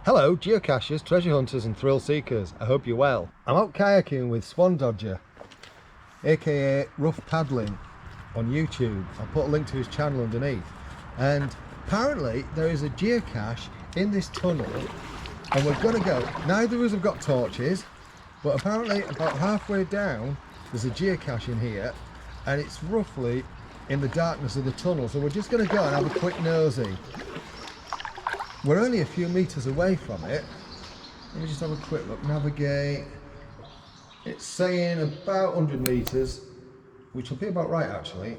Hello geocachers, treasure hunters and thrill seekers, I hope you're well. I'm out kayaking with Swan Dodger, aka Rough Paddling on YouTube. I'll put a link to his channel underneath. And apparently there is a geocache in this tunnel and we're gonna go. Neither of us have got torches, but apparently about halfway down there's a geocache in here and it's roughly in the darkness of the tunnel. So we're just gonna go and have a quick nosy. We're only a few meters away from it. Let me just have a quick look, navigate. It's saying about 100 meters, which will be about right actually.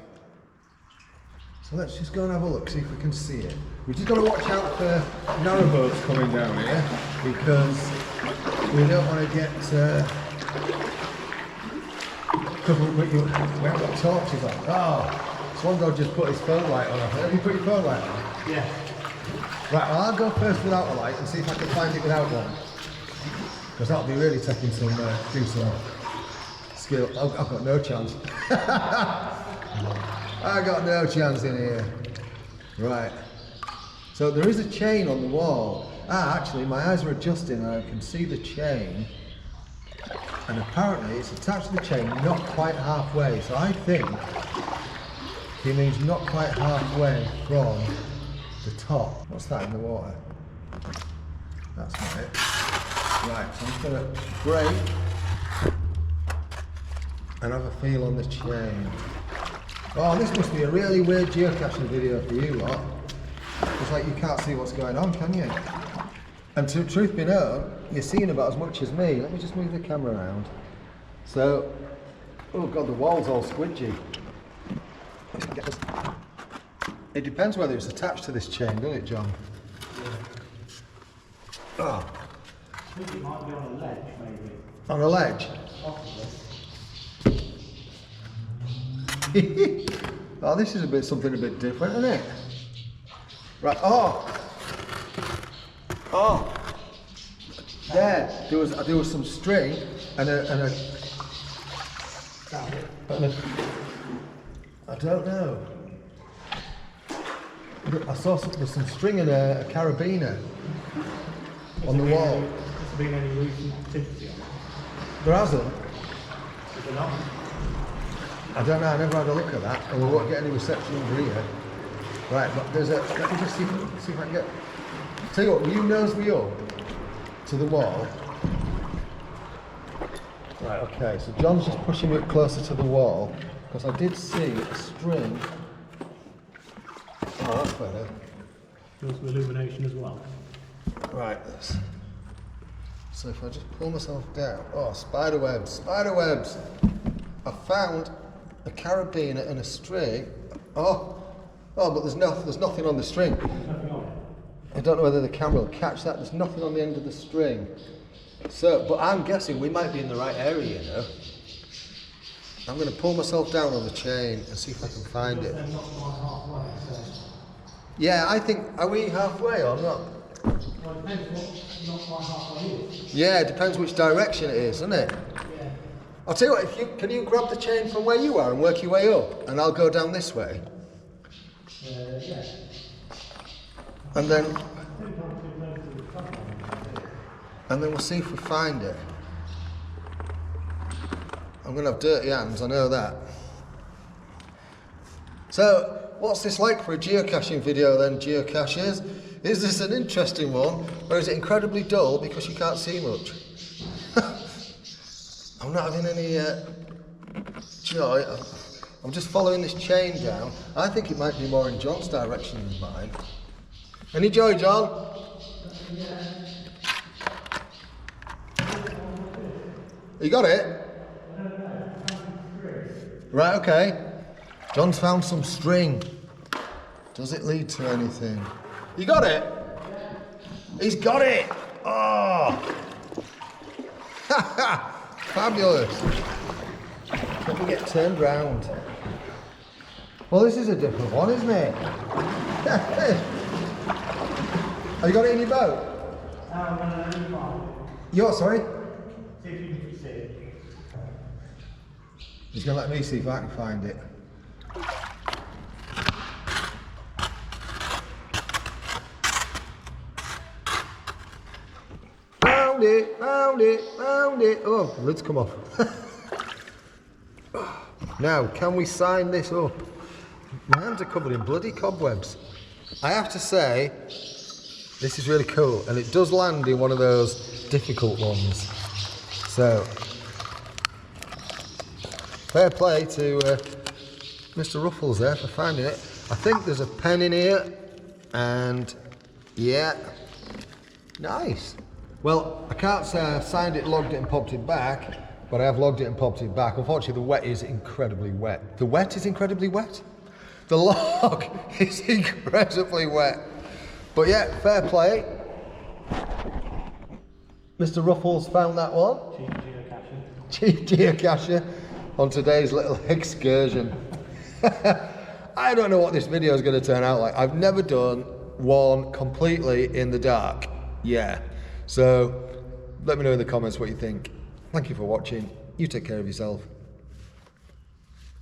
So let's just go and have a look, see if we can see it. We've just got to watch out for narrowboats coming down here because we don't want to get we haven't got torches on. Oh, Swan Dog just put his phone light on. Have you put your phone light on? Yeah. Right, well, I'll go first without a light and see if I can find it without one. Because that'll be really taking some, do some skill. I've got no chance. I got no chance in here. Right. So there is a chain on the wall. Ah, actually, my eyes are adjusting and I can see the chain. And apparently it's attached to the chain, not quite halfway. So I think he means not quite halfway from the top. What's that in the water? That's not it. Right, so I'm just going to break and have a feel on the chain. Oh, this must be a really weird geocaching video for you lot. It's like you can't see what's going on, can you? And truth be known, you're seeing about as much as me. Let me just move the camera around. So, oh god, the wall's all squidgy. It depends whether it's attached to this chain, doesn't it, John? Yeah. Oh. I think it might be on a ledge, maybe. On a ledge? Possibly. Oh, this is something a bit different, isn't it? Right, oh! Oh! There was some string and a I don't know. I saw there's some string and a carabiner on the wall. Has there been any recent activity on it? There hasn't? Is there not? I don't know, I never had a look at that, and we won't get any reception over here. Right, but there's a, let me just see if I can get, tell you what, will you nose me up to the wall? Right, okay, so John's just pushing me up closer to the wall, because I did see a string. Oh, that's better. Do you want some illumination as well? Right, so if I just pull myself down, oh, spider webs, spider webs! I found a carabiner and a string. Oh, but there's nothing on the string. Nothing on it. I don't know whether the camera will catch that. There's nothing on the end of the string. So, but I'm guessing we might be in the right area, you know. I'm going to pull myself down on the chain and see if I can find it. Yeah, I think, are we halfway or not? Well, it depends what not quite halfway is. Yeah, it depends which direction it is, doesn't it? Yeah. I'll tell you what, can you grab the chain from where you are and work your way up, and I'll go down this way. Yeah. And then we'll see if we find it. I'm going to have dirty hands, I know that. So, what's this like for a geocaching video then, geocachers? Is this an interesting one, or is it incredibly dull because you can't see much? I'm not having any joy. I'm just following this chain down. I think it might be more in John's direction than mine. Any joy, John? Yeah. You got it? Right, okay. John's found some string. Does it lead to anything? You got it? He's got it! Oh! Fabulous. Let me get turned round. Well, this is a different one, isn't it? Have you got it in your boat? I'm going to leave it. You're sorry? See if you can see it. He's going to let me see if I can find it. found it, found it, found it. Oh, the lid's come off. Now, can we sign this up? My hands are covered in bloody cobwebs. I have to say, this is really cool, and it does land in one of those difficult ones. So, fair play to Mr. Ruffles there for finding it. I think there's a pen in here, and yeah, nice. Well, I can't say I've signed it, logged it and popped it back, but I have logged it and popped it back. Unfortunately, the wet is incredibly wet. The wet is incredibly wet? The log is incredibly wet. But yeah, fair play. Mr. Ruffles found that one. Chief Geocacher on today's little excursion. I don't know what this video is going to turn out like. I've never done one completely in the dark. Yeah. So let me know in the comments what you think. Thank you for watching. You take care of yourself.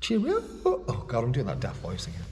Cheerio. Oh God, I'm doing that daft voice again.